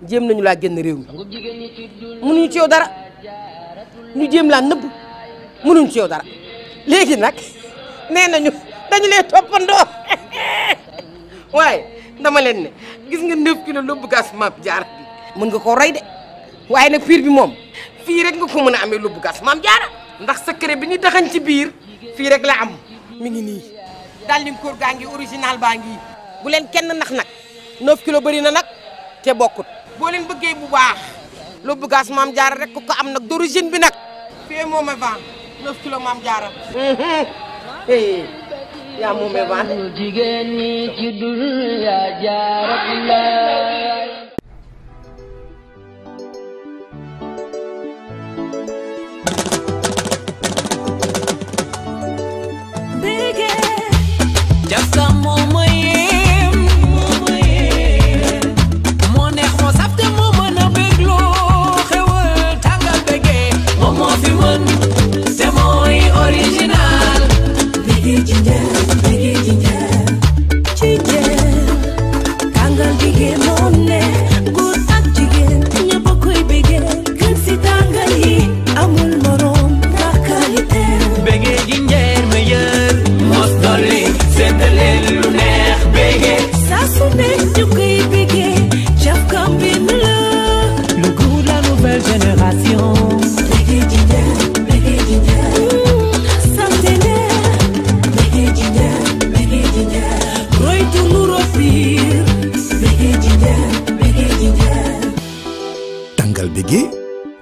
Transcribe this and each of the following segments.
jéem nañu laa génn réew mi mënuñu ci yow dara ñu jéem laa nëbb mënuñu ci yow dara léegi nag nee nañu dañu lay toppandoo waaye dama leen ne gis nga 9 kilos lóbbu gas Maam Jaara bi mën nga koo rey de waaye nag piir bi moom fii rek nga ko mën a amee lóbbu gas Maam Jaara ndax secret bi ñu taxañ ci biir fii rek la am mi ngi nii daal di koor gaa ngi original baa ngi bu leen kenn nax nag 9 kilos bëri na nag te bokkut boo leen bëggee bu baax lóbbu gas Maam Jaara rek ku ko am nag d'origine bi nag fii moom a vent 9 kilos Maam Jaara yaa moom a vent jigéen ñi ci dul yaa Jaaratulaay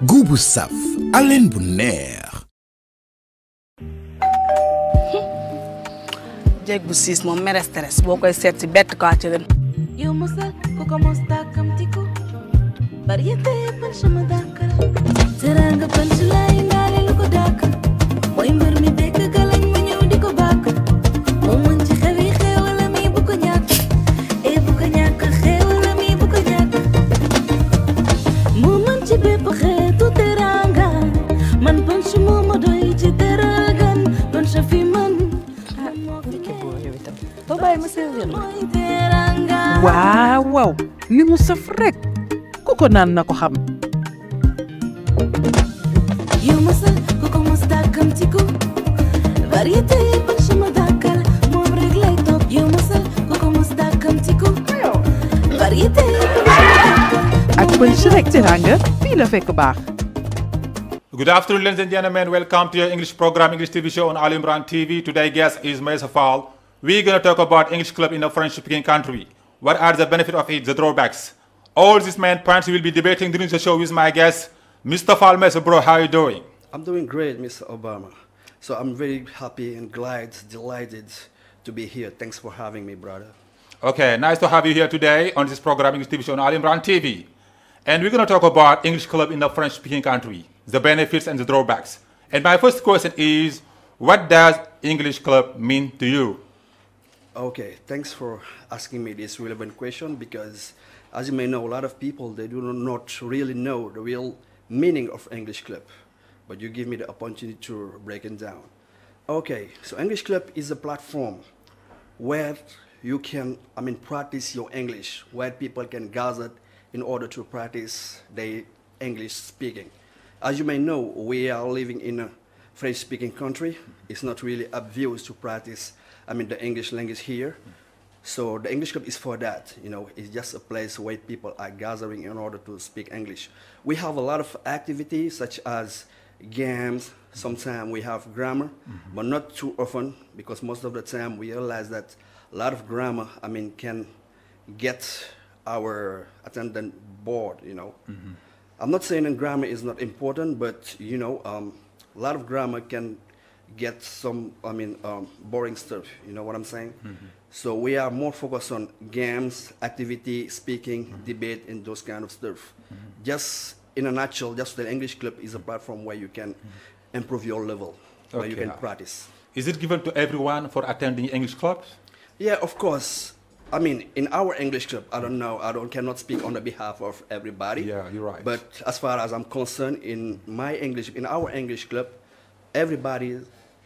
guubu saf alen bu neex jeeg bu siis moom mere stress boo koy seet si bett kaa ci ren yow mosal ku ko mos tàkkam tiku variété punch ma dàkkal teranga punch laay ndaale lu ko dàkkal mooy mbër mi dekk galañ mu ñëw di ko bàkk moom mën ci xewi xeewala mi bu ko ñàkk bu ko ñàkk xeewala mi bu ko ñàkk moom mën ci bépp xeetu teranga man punch moo ma doy ci teragan punch fi man doo bàyyi ma servir waaw waaw li mu saf rek ku ko naan na ko xam yow mosal ku ko mos dàkkam ci ko variété punch ma dàkkal moom rek lay topp yow mosal ku ko mos dàkkam ci ko variété ak punch rek teranga fii la fekk baax. Good afternoon, ladies and gentlemen. Welcome to your English program, English TV show on Al Imran TV. Today's guest is Maysa Fall. We're going to talk about English club in a French-speaking country. What are the benefits of it, the drawbacks? All these main points we will be debating during the show with my guest, Mr. Fall. Maysa, bro, how are you doing? I'm doing great, Mr. Obama. So I'm very happy and glad, delighted to be here. Thanks for having me, brother. Okay, nice to have you here today on this program, English TV show on Al Imran TV. And we're going to talk about English club in a French-speaking country, the benefits and the drawbacks. And my first question is, what does English club mean to you? Okay, thanks for asking me this relevant question because, as you may know, a lot of people, they do not really know the real meaning of English club. But you give me the opportunity to break it down. Okay, so English club is a platform where you can, practice your English, where people can gather in order to practice their English speaking. As you may know, we are living in a French-speaking country. It's not really obvious to practice, the English language here. So the English club is for that, it's just a place where people are gathering in order to speak English. We have a lot of activities such as games, sometimes we have grammar, but not too often because most of the time we realize that a lot of grammar, can get our attendant bored, I'm not saying that grammar is not important, but a lot of grammar can get some, boring stuff. You know what I'm saying? So we are more focused on games, activity, speaking, debate, and those kind of stuff. Just in a nutshell, just the English club is a platform where you can improve your level, where you can practice. Is it given to everyone for attending English clubs? Yeah, of course. In our English club, I don't know, cannot speak on the behalf of everybody. Yeah, you're right. But as far as I'm concerned, in our English club, everybody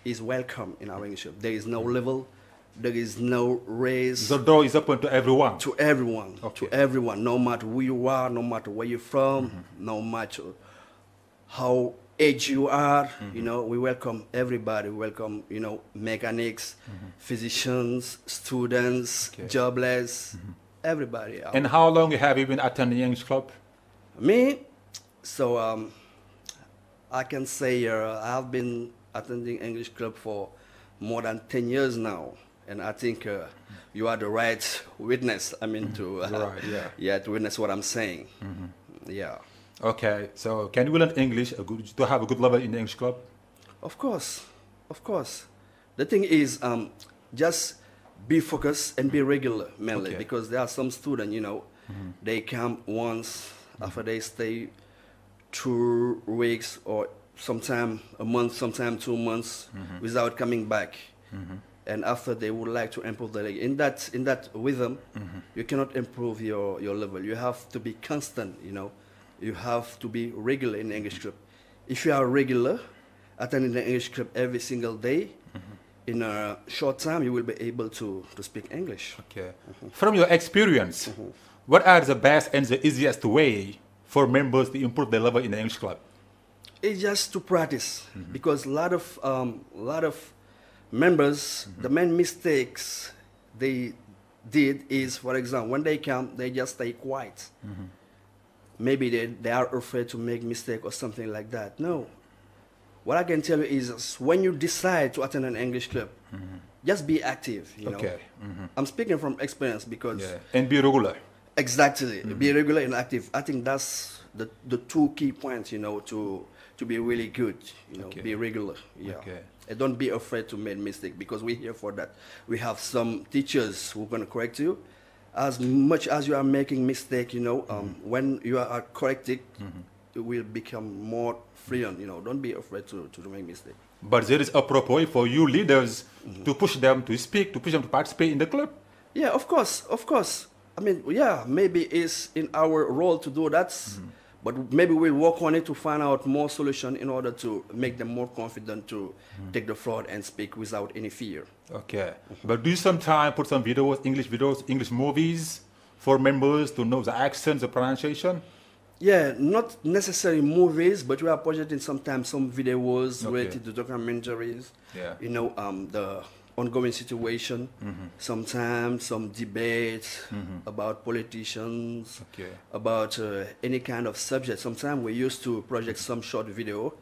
is welcome in our English club. There is no level, There is no race. The door is open to everyone. To everyone. Okay. To everyone. No matter who you are, no matter where you're from, no matter how age you are, you know, we welcome everybody. We welcome, you know, mechanics, physicians, students, jobless, everybody. And how long have you been attending English club? Me? So I can say I've been attending English club for more than 10 years now. And I think you are the right witness, I mean, to, Right, yeah. to witness what I'm saying. Yeah. Okay, so can you learn English to have a good level in the English club? Of course, of course. The thing is, just be focused and be regular, mainly, because there are some students, you know, they come once, after they stay 2 weeks or sometime a month, sometime 2 months without coming back. And after they would like to improve the in that rhythm, you cannot improve your level. You have to be constant, you know. You have to be regular in the English club. If you are regular, attending the English club every single day, in a short time you will be able to speak English. Okay. From your experience, what are the best and the easiest way for members to improve their level in the English club? It's just to practice, because a lot of members, the main mistakes they did is, for example, when they come, they just stay quiet. Maybe they are afraid to make mistake or something like that. No. What I can tell you is, when you decide to attend an English club, just be active. You know? I'm speaking from experience because... Yeah. And be regular. Exactly. Be regular and active. I think that's the 2 key points, you know, to be really good. You know, be regular. Yeah. And don't be afraid to make mistake, because we're here for that. We have some teachers who are going to correct you. As much as you are making mistake, you know, when you are corrected, it will become more fluent, you know. Don't be afraid to make mistake. But there is a purpose for you leaders to push them to speak, to push them to participate in the club. Yeah, of course, of course. I mean, yeah, maybe it's in our role to do that, but maybe we'll work on it to find out more solution in order to make them more confident to take the floor and speak without any fear. Okay. But do you sometimes put some videos, English movies for members to know the accents, the pronunciation? Yeah, not necessarily movies, but we are projecting sometimes some videos related to documentaries. Yeah. You know, the ongoing situation, sometimes some debates about politicians, about any kind of subject. Sometimes we used to project some short video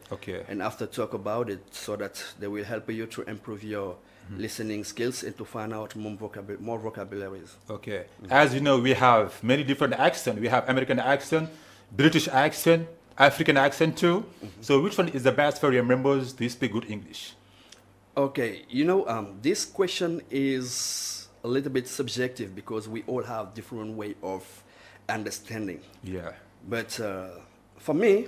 and after talk about it, so that they will help you to improve your listening skills and to find out more vocabularies. Okay. As you know, we have many different accents. We have American accent, British accent, African accent too. So which one is the best for your members to speak good English? Okay, you know, this question is a little bit subjective, because we all have different way of understanding. Yeah. But for me,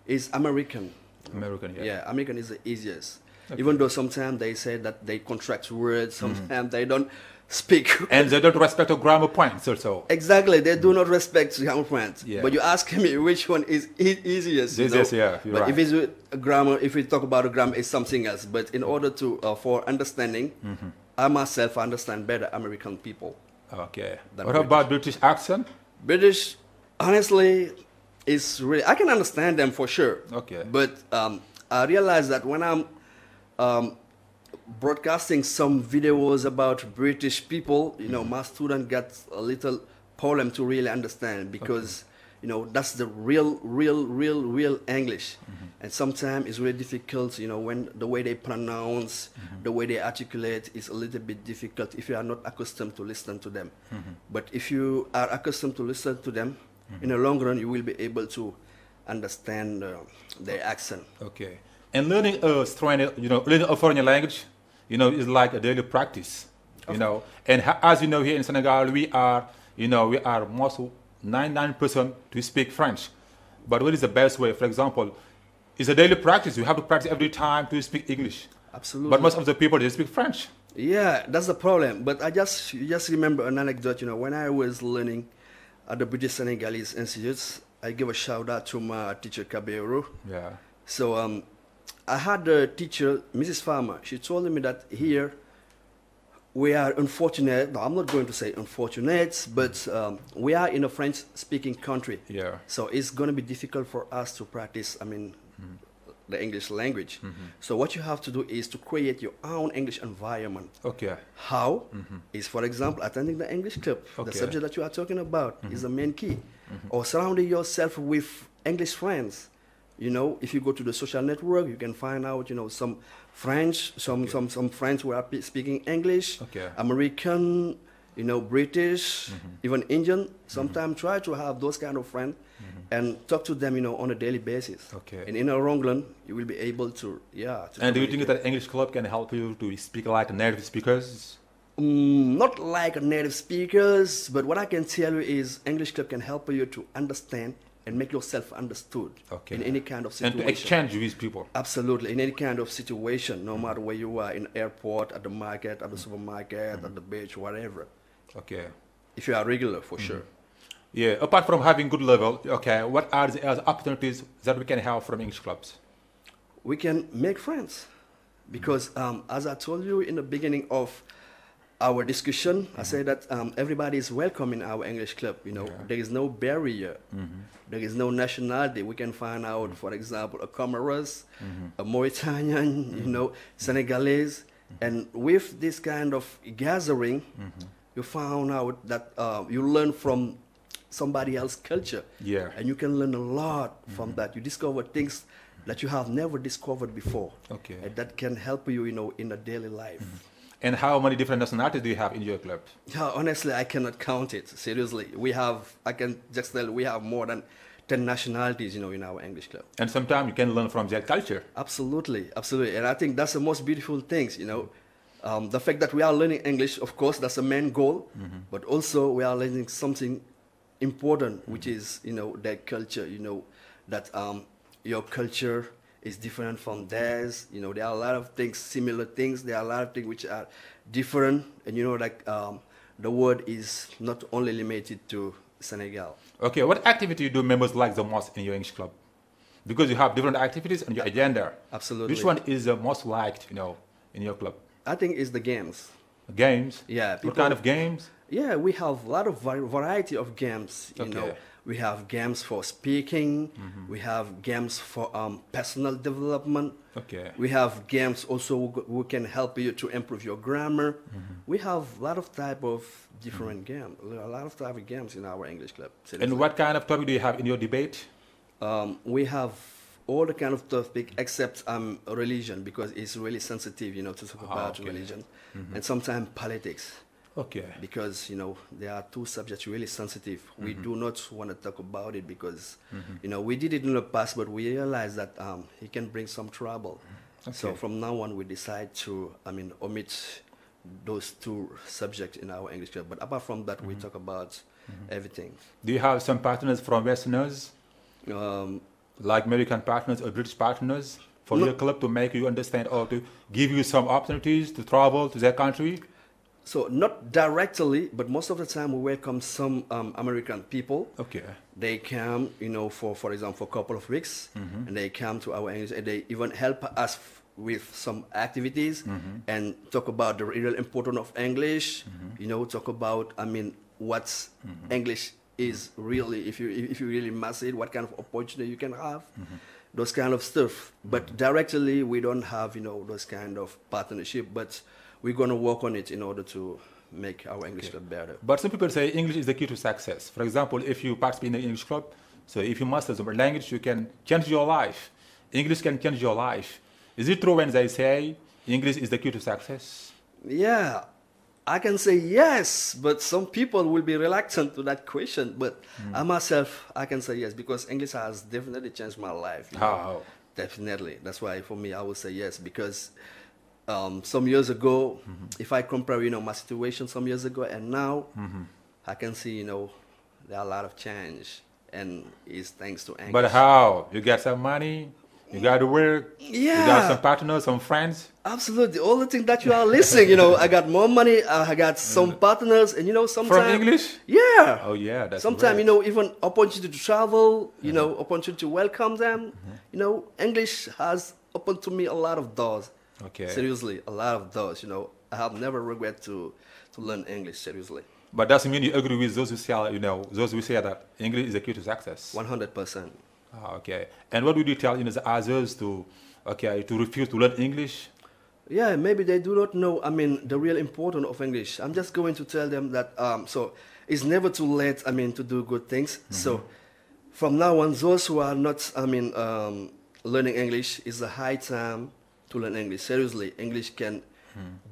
it's American. American, yeah. Yeah, American is the easiest. Even though sometimes they say that they contract words, sometimes they don't speak. And they don't respect the grammar points also. Exactly, they do not respect grammar points. Yeah. But you ask me which one is easiest. Yes, yeah, you're but right. if it's a grammar, if we talk about a grammar, it's something else. But in order to, for understanding, I myself understand better American people. Okay. What about British accent? British, honestly, is really, I can understand them for sure. Okay. But I realize that when I'm broadcasting some videos about British people, you know, my student got a little problem to really understand, because you know, that's the real English. And sometimes it's really difficult, you know, when the way they pronounce, the way they articulate is a little bit difficult if you are not accustomed to listen to them. But if you are accustomed to listen to them, in the long run, you will be able to understand their accent. Okay. And learning learning a foreign language, you know, is like a daily practice, you know. And as you know, here in Senegal, we are most 99% to speak French. But what is the best way? For example, it's a daily practice. You have to practice every time to speak English. Absolutely. But most of the people, they speak French. Yeah, that's the problem. But I just remember an anecdote, you know, when I was learning at the British Senegalese Institute, I give a shout out to my teacher, Kaberu. Yeah. So I had a teacher, Mrs. Farmer. She told me that here, we are unfortunate. No, I'm not going to say unfortunate, but we are in a French-speaking country. Yeah. So it's going to be difficult for us to practice, the English language. So what you have to do is to create your own English environment. Okay. How? Is, for example, attending the English club. Okay. The subject that you are talking about is the main key. Or surrounding yourself with English friends. You know, if you go to the social network, you can find out, some French, some friends who are speaking English, Okay. American, British, even Indian. Sometimes try to have those kind of friends and talk to them, on a daily basis. Okay. And in a long run, you will be able to, And do you think that English club can help you to speak like native speakers? Not like native speakers, but what I can tell you is English club can help you to understand and make yourself understood in any kind of situation. And to exchange with people. Absolutely, in any kind of situation, no matter where you are, in the airport, at the market, at the supermarket, at the beach, whatever. Okay. If you are regular, for sure. Yeah, apart from having good level, okay, what are the other opportunities that we can have from English clubs? We can make friends. Because as I told you in the beginning of our discussion, I said that everybody is welcome in our English club. There is no barrier. There is no nationality. We can find out, for example, a Comoros, a Mauritanian, Senegalese. And with this kind of gathering, you found out that you learn from somebody else's culture. Yeah. And you can learn a lot from that. You discover things that you have never discovered before. Okay. And that can help you, in a daily life. And how many different nationalities do you have in your club? Yeah, honestly, I cannot count it. Seriously, I can just tell we have more than 10 nationalities, in our English club. And sometimes you can learn from their culture. Absolutely, absolutely. And I think that's the most beautiful things, The fact that we are learning English, of course, that's the main goal. But also we are learning something important, which is, their culture, that your culture is different from theirs. There are a lot of things, similar things. There are a lot of things which are different. And, the word is not only limited to Senegal. Okay, what activity do members like the most in your English club? Because you have different activities on your agenda. Absolutely. Which one is the most liked, in your club? I think it's the games. Games? Yeah. What kind of games? Yeah, we have a lot of variety of games, We have games for speaking. We have games for personal development. Okay. We have games also who can help you to improve your grammar. We have a lot of type of different games, a lot of type of games in our English club. Seriously. And what kind of topic do you have in your debate? We have all the kind of topic except religion, because it's really sensitive, to talk about religion, and sometimes politics. Okay. Because, there are two subjects really sensitive. We do not want to talk about it because, we did it in the past, but we realized that it can bring some trouble. Okay. So from now on, we decide to, omit those two subjects in our English club. But apart from that, we talk about everything. Do you have some partners from Westerners? Like American partners or British partners for your club to make you understand or to give you some opportunities to travel to their country? So not directly, but most of the time we welcome some American people. Okay. They come, for example, for a couple of weeks, and they come to our English, and they even help us with some activities and talk about the real importance of English. Talk about, what English is really, if you really master it, what kind of opportunity you can have, those kind of stuff. But directly, we don't have, those kind of partnership, but we're going to work on it in order to make our English club better. But some people say English is the key to success. For example, if you participate in an English club, so if you master the language, you can change your life. English can change your life. Is it true when they say English is the key to success? Yeah, I can say yes, but some people will be reluctant to that question. But I myself, I can say yes, because English has definitely changed my life. How? Definitely. That's why for me, I would say yes, because some years ago, if I compare, my situation some years ago and now, I can see, there are a lot of change, and it's thanks to English. But how? You get some money, you got to work, you got some partners, some friends. Absolutely. All the things that you are listening, I got more money, I got some partners, and, sometimes... From English? Yeah. Oh, yeah, that's sometimes, even opportunity to travel, opportunity to welcome them, English has opened to me a lot of doors. Okay. Seriously, a lot of doors, I have never regret to learn English seriously. But doesn't mean you agree with those who say, those who say that English is the key to success. 100%. Ah, okay. And what would you tell the others to refuse to learn English? Yeah, maybe they do not know, the real importance of English. I'm just going to tell them that, so it's never too late, to do good things. So from now on, those who are not, learning English, it's a high time to learn English. Seriously, English can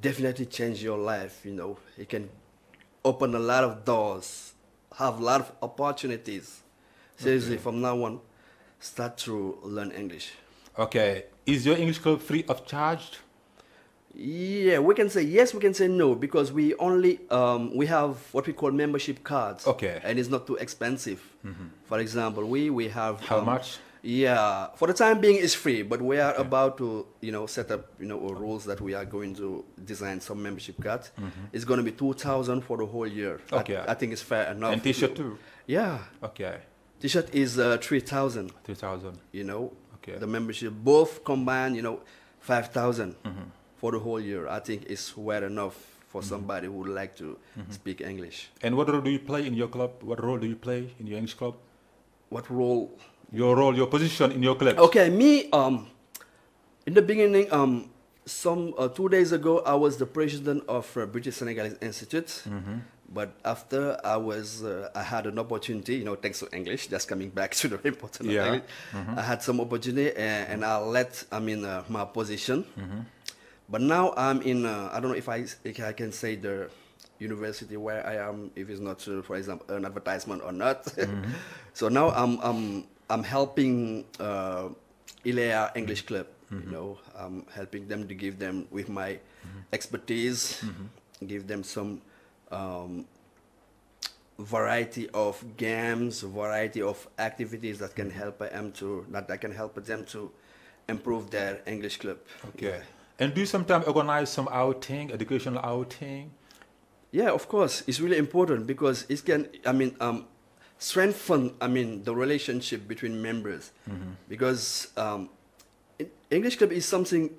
definitely change your life, It can open a lot of doors, have a lot of opportunities. Seriously, from now on, start to learn English. Okay. Is your English club free of charge? Yeah, we can say yes, we can say no, because we only we have what we call membership cards. Okay. And it's not too expensive. For example, we have How much? Yeah, for the time being it's free, but we are about to set up rules that we are going to design some membership cards. It's going to be 2,000 for the whole year. Okay. I think it's fair enough. And T-shirt too? Yeah. Okay. T-shirt is 3,000. 3,000. Okay. The membership both combined 5,000 for the whole year. I think it's well enough for somebody who would like to speak English. And what role do you play in your club? What role do you play in your English club? What role? Your role, your position in your club. Okay, me, in the beginning, 2 days ago, I was the president of British Senegalese Institute. But after I had an opportunity, thanks to English, just coming back to the important of English. I had some opportunity and I let, my position. But now I'm in, I don't know if I can say the university where I am, if it's not, for example, an advertisement or not. So now I'm helping Ilea English Club. I'm helping them to give them with my expertise, give them some variety of games, variety of activities that can help them to improve their English club. Okay. Yeah. And do you sometimes organize some outing, educational outing? Yeah, of course. It's really important because it can, strengthen, the relationship between members. Because English club is something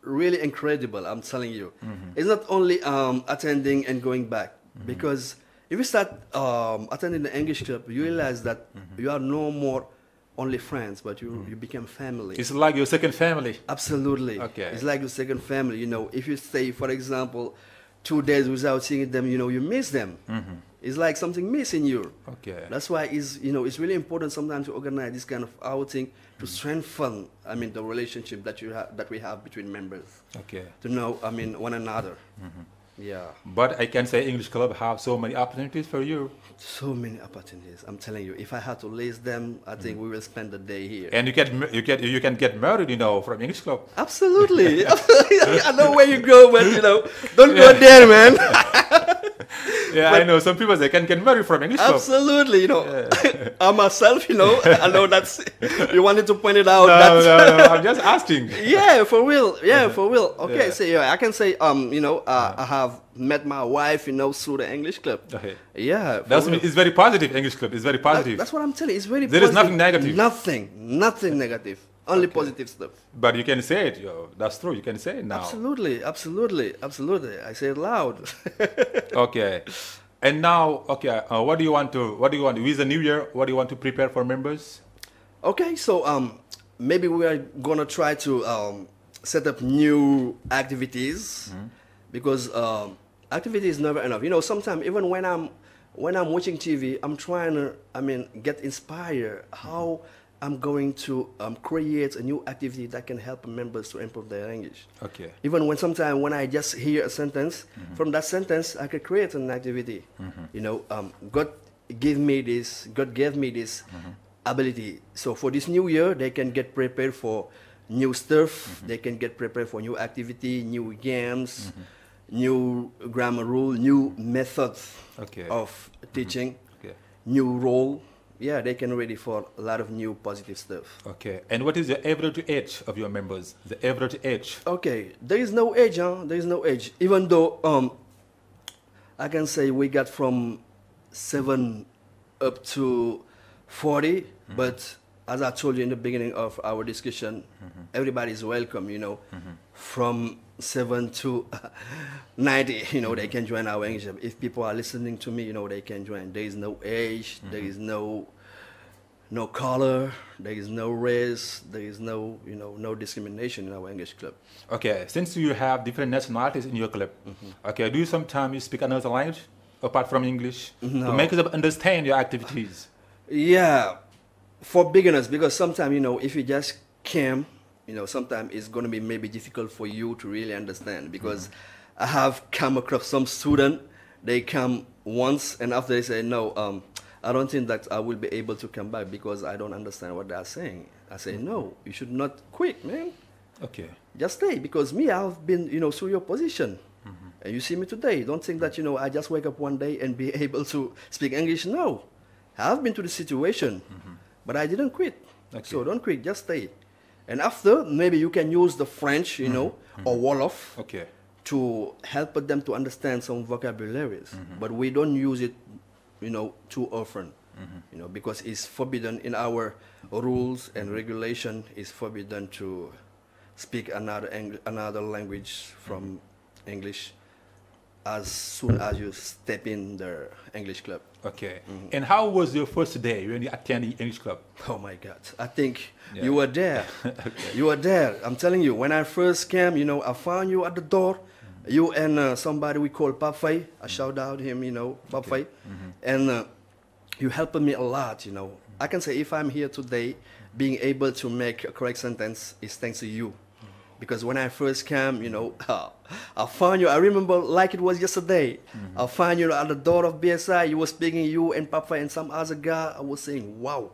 really incredible, I'm telling you. It's not only attending and going back. Because if you start attending the English club, you realize that you are no more only friends, but you become family. It's like your second family. Absolutely. Okay. It's like your second family. If you stay, for example, 2 days without seeing them, you miss them. It's like something missing you. Okay. That's why it's really important sometimes to organize this kind of outing to strengthen, the relationship that we have between members. Okay. To know, one another. Yeah. But I can say English club have so many opportunities for you. So many opportunities. I'm telling you, if I had to list them, I think we will spend the day here. And you can get married, from English club. Absolutely. I know where you go, but don't go there, man. Yeah, I know some people they can get married from English club. Absolutely, I myself, I know that's you wanted to point it out. No, I'm just asking. Yeah, for real. Yeah, for real. Okay, Yeah. so I can say, I have met my wife, through the English club. Okay. Yeah, It's very positive. English club. It's very positive. That's what I'm telling you. It's very There positive. is nothing negative. Nothing negative. Only positive stuff. But you can say it. That's true. You can say it now. Absolutely. I say it loud. Okay. And now, okay, what do you want to? With the new year, what do you want to prepare for members? Okay, so maybe we are gonna try to set up new activities because activity is never enough. Sometimes even when I'm watching TV, I'm trying to get inspired how I'm going to create a new activity that can help members to improve their English. Okay. Even when I just hear a sentence, from that sentence I could create an activity. God gave me this ability. So for this new year, they can get prepared for new stuff. They can get prepared for new activity, new games, new grammar rule, new methods of teaching, new role. Yeah, they can ready for a lot of new positive stuff. Okay. And what is the average age of your members? The average age? Okay. There is no age, There is no age. Even though I can say we got from 7 up to 40, but as I told you in the beginning of our discussion, everybody is welcome, you know, from 7 to 90, you know, they can join our English club. If people are listening to me, you know, they can join. There is no age, there is no color, there is no race, there is no, you know, no discrimination in our English club. Okay, since you have different nationalities in your club, okay, do you sometimes speak another language apart from English to make us understand your activities? Yeah, for beginners, because sometimes, you know, if you just came, you know, sometimes it's going to be maybe difficult for you to really understand, because I have come across some student, they come once and after they say, no, I don't think that I will be able to come back because I don't understand what they are saying. I say, no, you should not quit, man. Okay. Just stay, because me, I've been, you know, through your position. And you see me today. Don't think that, you know, I just wake up one day and be able to speak English. No. I've been to the situation, but I didn't quit. Okay. So don't quit, just stay. And after, maybe you can use the French, you know, or Wolof Okay. to help them to understand some vocabularies. But we don't use it, you know, too often, you know, because it's forbidden in our rules and regulation. It's forbidden to speak another language from English as soon as you step in the English club. Okay. And how was your first day when you attended the English club? Oh my God! I think you were there. You were there. I'm telling you, when I first came, you know, I found you at the door. You and somebody we call Papay. I shout out him, you know, Papay. And you helped me a lot, you know. I can say if I'm here today, being able to make a correct sentence is thanks to you. Because when I first came, you know, I found you, I remember like it was yesterday. I found you at the door of BSI, you were speaking, you and Papa and some other guy. I was saying, wow,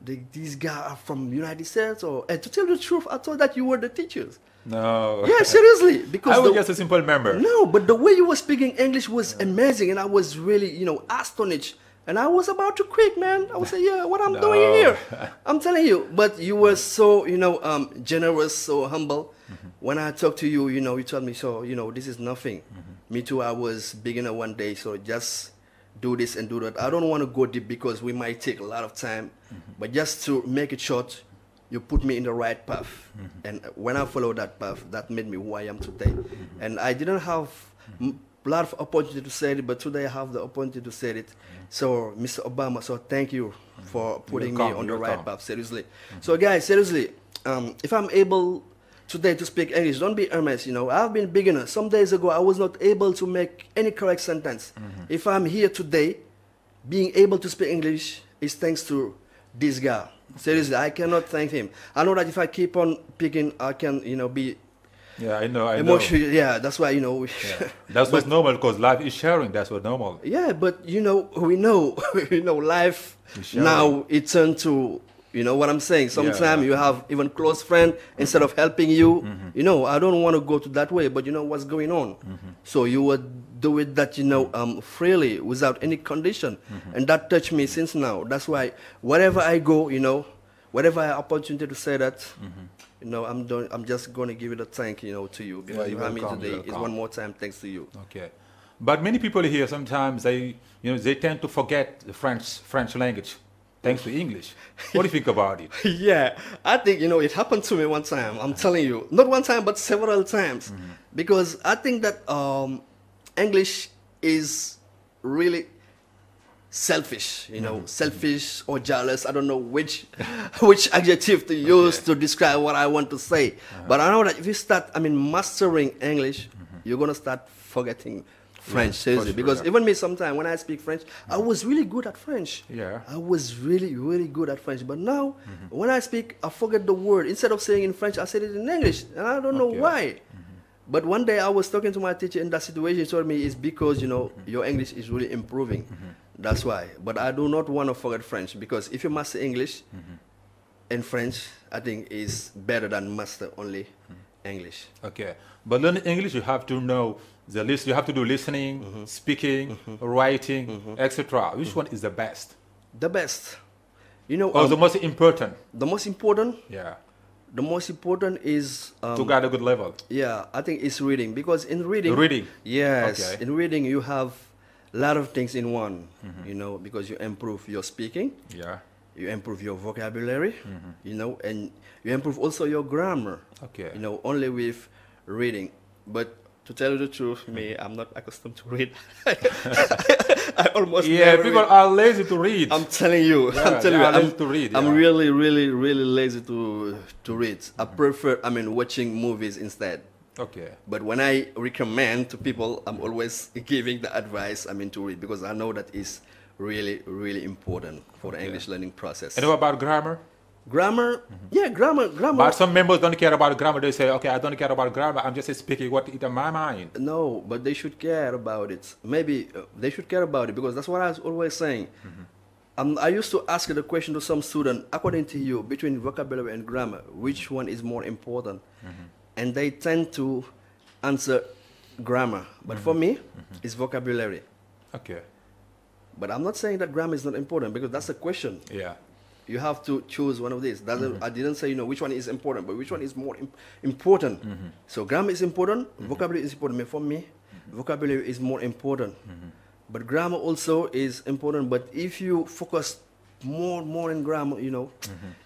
these guys are from United States? And to tell the truth, I thought that you were the teachers. No. Yeah, seriously. Because I was just a simple member. No, but the way you were speaking English was amazing, and I was really, you know, astonished. And I was about to quit, man. I was saying, yeah, what I'm doing here? I'm telling you. But you were so, you know, generous, so humble. When I talked to you, you know, you told me, so, you know, this is nothing. Me too, I was beginner one day, so just do this and do that. I don't want to go deep because we might take a lot of time. But just to make it short, you put me in the right path. And when I followed that path, that made me who I am today. And I didn't have a lot of opportunity to say it, but today I have the opportunity to say it. So, Mr. Obama, so thank you for putting me on the right path, seriously. So, guys, seriously, if I'm able today to speak English, don't be earnest, you know. I've been beginner. Some days ago, I was not able to make any correct sentence. If I'm here today, being able to speak English is thanks to this guy. Seriously, I cannot thank him. I know that if I keep on picking, I can, you know, be... Yeah, I know. Emotional, yeah, that's why, you know. That's what's normal, because life is sharing. That's what's normal. Yeah, but, you know, we know, you know, life now, it turned to, you know what I'm saying? Sometimes you have even close friend, instead of helping you, you know, I don't want to go to that way, but you know what's going on. So you would do it that, you know, freely, without any condition. And that touched me since now. That's why wherever I go, you know, wherever I have opportunity to say that, you know, I'm just going to give it a thank, you know, to you. Because you have me today. It's one more time thanks to you. Okay. But many people here, sometimes they, you know, they tend to forget the French language thanks to English. What do you think about it? Yeah, I think, you know, it happened to me one time. I'm telling you. Not one time, but several times. Because I think that English is really selfish, you know, selfish or jealous. I don't know which adjective to use to describe what I want to say. But I know that if you start, mastering English, you're going to start forgetting French, seriously. Because even me, sometimes when I speak French, I was really good at French. Yeah. I was really, really good at French. But now, when I speak, I forget the word. Instead of saying in French, I said it in English. And I don't know why. But one day I was talking to my teacher in that situation. He told me it's because, you know, your English is really improving. That's why. But I do not want to forget French, because if you master English and French, I think is better than master only English. Okay. But learning English, you have to know the list. You have to do listening, speaking, writing, etc. Which one is the best? The best. You know. Or the most important? The most important? Yeah. The most important is... to get a good level. Yeah, I think it's reading. Because in reading... Reading? Yes. Okay. In reading, you have a lot of things in one, you know, because you improve your speaking. Yeah. you improve your vocabulary, you know, and you improve also your grammar. Okay. You know, only with reading. But to tell you the truth, me, I'm not accustomed to read. I almost never people read. are lazy to read. I'm telling you, Yeah, I'm telling they you, are lazy to read, I'm yeah. really, really, really lazy to read. I prefer, I mean, watching movies instead. Okay. But when I recommend to people, I'm always giving the advice, I mean, to read, because I know that is really, really important for the English learning process. And what about grammar? Grammar, yeah, grammar. But some members don't care about grammar. They say, okay, I don't care about grammar. I'm just speaking what is in my mind. No, but they should care about it. Maybe they should care about it, because that's what I was always saying. I used to ask the question to some student, according to you, between vocabulary and grammar, which one is more important? And they tend to answer grammar. But for me, it's vocabulary. Okay. But I'm not saying that grammar is not important, because that's a question. Yeah. You have to choose one of these. I didn't say, you know, which one is important, but which one is more important. So grammar is important, vocabulary is important. But for me, vocabulary is more important. But grammar also is important. But if you focus more on grammar, you know,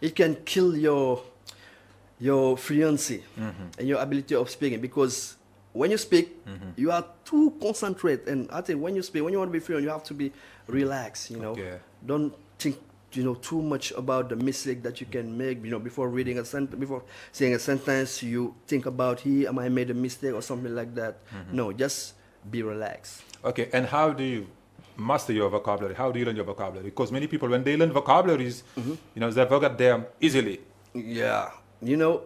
it can kill your fluency and your ability of speaking. Because when you speak, you are too concentrated. And I think when you speak, when you want to be fluent, you have to be relaxed, you know. Okay. Don't think, you know, too much about the mistake that you can make, you know, before reading a sentence, before saying a sentence, you think about, am I made a mistake or something like that. No, just be relaxed. Okay, and how do you master your vocabulary? How do you learn your vocabulary? Because many people, when they learn vocabularies, you know, they forget them easily. Yeah, you know,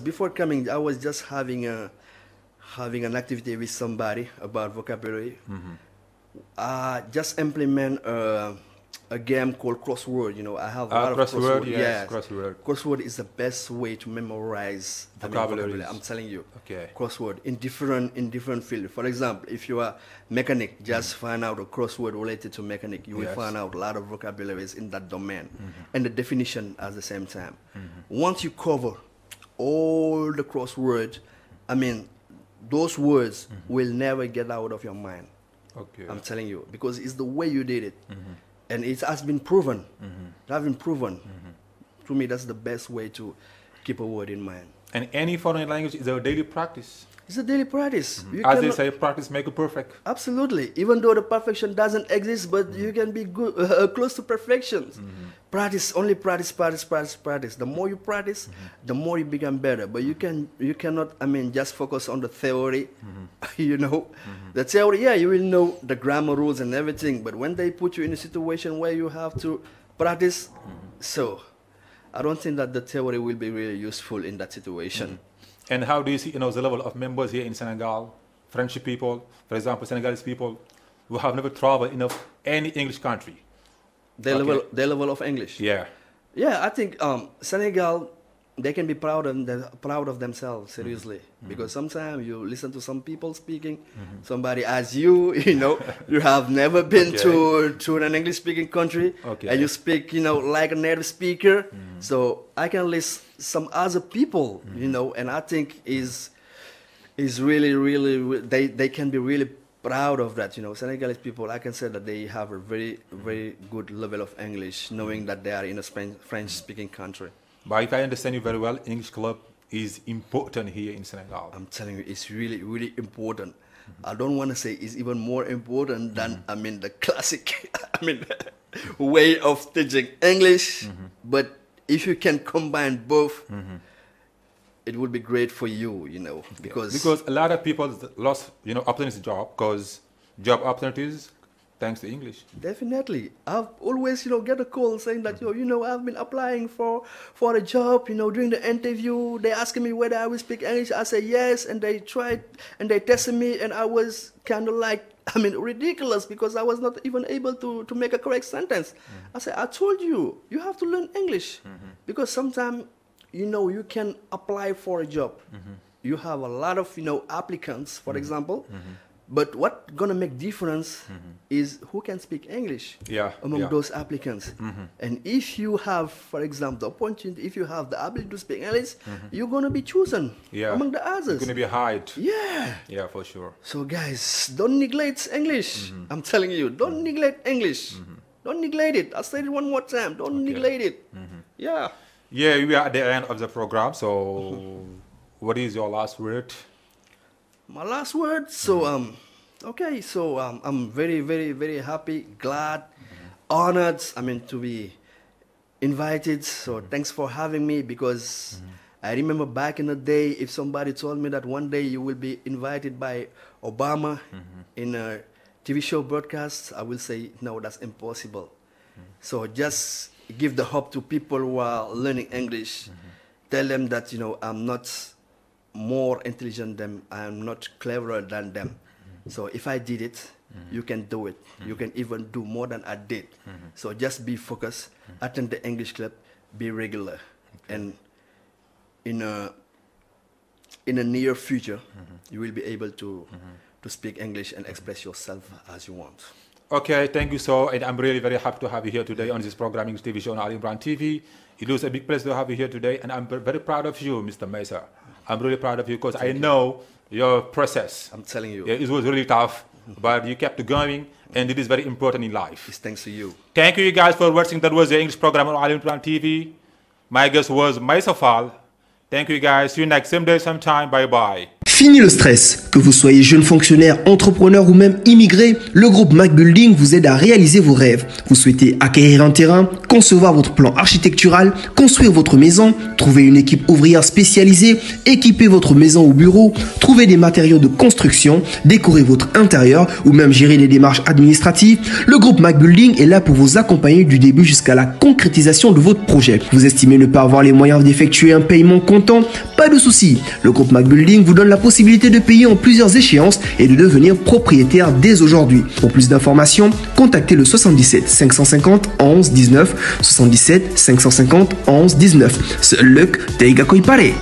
before coming, I was just having an activity with somebody about vocabulary. Just implement a game called crossword. You know, I have a lot of crossword. Yes, crossword. Crossword is the best way to memorize vocabulary. I'm telling you. Okay. Crossword in different fields. For example, if you are mechanic, just find out a crossword related to mechanic. You will find out a lot of vocabularies in that domain, and the definition at the same time. Once you cover all the crossword, I mean, those words will never get out of your mind. Okay. I'm telling you, because it's the way you did it. And it has been proven. It has been proven. To me, that's the best way to keep a word in mind. And any foreign language is a daily practice. It's a daily practice. You As they cannot- say, practice makes perfect. Absolutely. Even though the perfection doesn't exist, but you can be good, close to perfection. Practice, only practice. The more you practice, the more you become better. But you cannot, I mean, just focus on the theory. You know, the theory, yeah, you will know the grammar rules and everything. But when they put you in a situation where you have to practice, so I don't think that the theory will be really useful in that situation. And how do you see, you know, the level of members here in Senegal, French people, for example, Senegalese people who have never traveled in any English country? Their level of English. Yeah. Yeah, I think Senegal, they can be proud of themselves, seriously. Because sometimes you listen to some people speaking, somebody as you know, you have never been to an English-speaking country, and you speak, you know, like a native speaker. So I can list some other people, you know, and I think is really, they can be really proud of that, you know. Senegalese people, I can say that they have a very, very good level of English, knowing that they are in a French-speaking country. But if I understand you very well, English club is important here in Senegal. I'm telling you, it's really, really important. I don't want to say it's even more important than, I mean, the classic, I mean, way of teaching English. But if you can combine both, it would be great for you, you know, because a lot of people lost, you know, opportunities job because job opportunities thanks to English. Definitely. I've always, you know, get a call saying that, you know, I've been applying for a job, you know, during the interview, they asking me whether I will speak English. I say yes, and they tried, and they tested me, and I was kind of like, I mean, ridiculous, because I was not even able to make a correct sentence. I said, I told you, you have to learn English, because sometimes, you know, you can apply for a job. You have a lot of, you know, applicants, for example, but what's going to make difference is who can speak English among those applicants. And if you have, for example, the opportunity, if you have the ability to speak English, you're going to be chosen among the others. You're going to be hired. Yeah. Yeah, for sure. So guys, don't neglect English. I'm telling you, don't neglect English. Don't neglect it. I'll say it one more time. Don't neglect it. Yeah. Yeah, we are at the end of the program. So, what is your last word? My last word. So, okay. So, I'm very, very, very happy, glad, honored. I mean, to be invited. So, thanks for having me, because I remember back in the day, if somebody told me that one day you will be invited by Obama in a TV show broadcast, I will say, no, that's impossible. So just give the hope to people who are learning English. Tell them that, you know, I'm not more intelligent than them. I'm not cleverer than them. So if I did it, you can do it. You can even do more than I did. So just be focused, attend the English club, be regular. And in a near future, you will be able to speak English and express yourself as you want. Okay, thank you so, and I'm really very happy to have you here today on this programming TV show on Ali Imran TV. It was a big pleasure to have you here today, and I'm very proud of you, Mr. Mesa. I'm really proud of you because I know your process. I'm telling you. Yeah, it was really tough, but you kept going, and it is very important in life. It's thanks to you. Thank you guys for watching. That was the English program on Ali Imran TV. My guest was Mesa Fall. Thank you guys. See you next same day, same time. Bye bye. Fini le stress. Que vous soyez jeune fonctionnaire, entrepreneur ou même immigré, le groupe Mac Building vous aide à réaliser vos rêves. Vous souhaitez acquérir un terrain, concevoir votre plan architectural, construire votre maison, trouver une équipe ouvrière spécialisée, équiper votre maison ou bureau, trouver des matériaux de construction, décorer votre intérieur ou même gérer les démarches administratives. Le groupe Mac Building est là pour vous accompagner du début jusqu'à la concrétisation de votre projet. Vous estimez ne pas avoir les moyens d'effectuer un paiement comptant? Pas de souci. Le groupe Mac Building vous donne la possibilité de payer en plusieurs échéances et de devenir propriétaire dès aujourd'hui. Pour plus d'informations, contactez le 77 550 11 19 77 550 11 19. Seul Luc Teiga Koipare.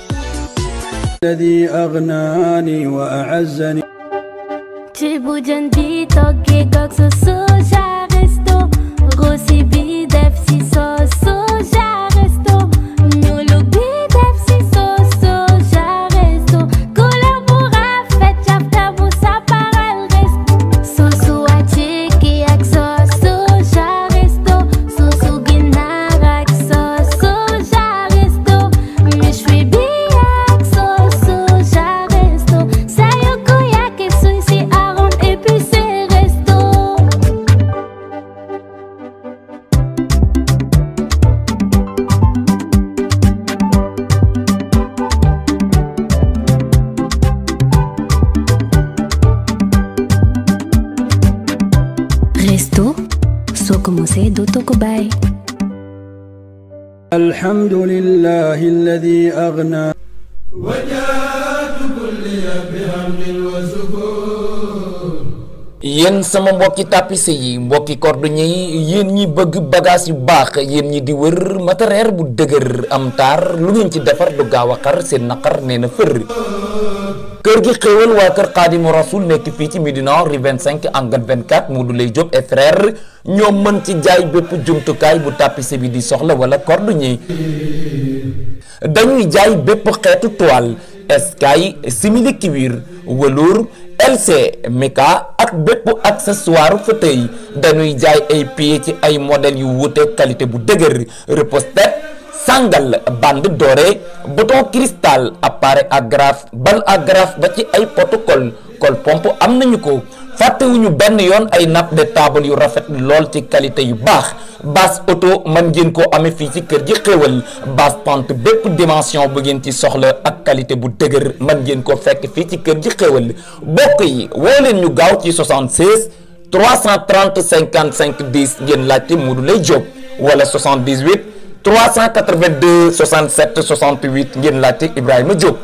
الحمد لله الذي أغنى وجاءت كل بحمد وسكون. yéen sama mbokki tapisse yi mbokki cordonnier yi yéen ñi bëgg bagage yu baax yéen ñi di wër matériel bu dëgër am taar lu ngeen ci defar du gaaw a xar seen naqar nee na fër. kër gi xéewal waa kër Xaadimu Rasul nekk fii ci Médina rue 25 angle 24 Modou Lay Diop et frère ñoom mën ci jaay bépp jumtukaay bu tapisse bi di soxla wala cordonnier. dañuy jaay bépp xeetu toile eskay simili cuir velours LC Meka ak bépp accessoire fauteuil. dañuy jaay ay pieds ci ay modèles yu wuute qualité bu dëgër repose-tête sangal bande dorée bouton cristal appareil agrafe bal agrafe ba ci ay protocole col pompe am nañu ko. fàttewuñu benn yoon ay nappe de table yu rafet lool ci qualité yu baax. base auto mën ngeen koo amee fii ci kër gi xéwal base pente bépp dimension bu ngeen ci soxla ak qualité bu dëgër mën ngeen ko fekk fii ci kër gi xéwal. bokk yi woo leen ñu gaaw ci 76 330 55 10 ngeen laajte Modou Lay Diop wala 78 382 67 68 ngeen laajte Ibrahima Diop.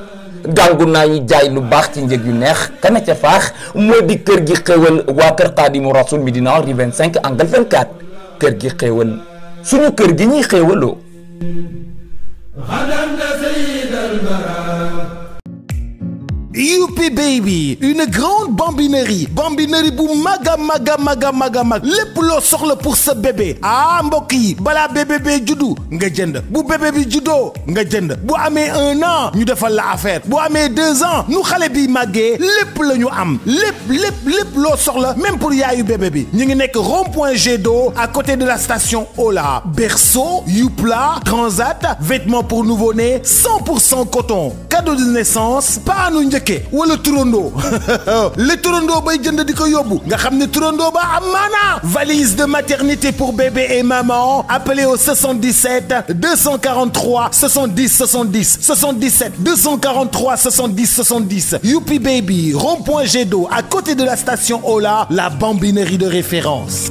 gàngu naa yi jaay lu baax ci njëg yu neex kana ca faax moo di kër gi xéwal waa kër Xaadimu Rasul Médina rue 25 angle 24 kër gi xéwal suñu kër gi ñuy xéwaloo. You Youpi Baby, une grande bambinerie bu maga lépp loo soxla pour sa bébé mbokk yi balaa bébé bee juddu nga jënd bu bébé bi juddoo nga jënd bu amee 1 an ñu defal la affaire bu amee 2 ans nu xale bi màggee lépp la ñu am lépp loo soxla même pour yaayu bébé bi ñu ngi nekk rond-point Jet d'eau à côté de la station Ola. Berceau, Youpla, Transat, vêtements pour nouveau-né 100% coton, cadeau de naissance paanu njëkke wala turando le turando bay jënd di ko yóbbu nga xam ne turando ba am maana. Valise de maternité pour bébé et maman, appelez au 77 243 70 70 77 243 70 70. Youpi Baby, rond-point Jet d'eau à côté de la station Ola, la bambinerie de référence.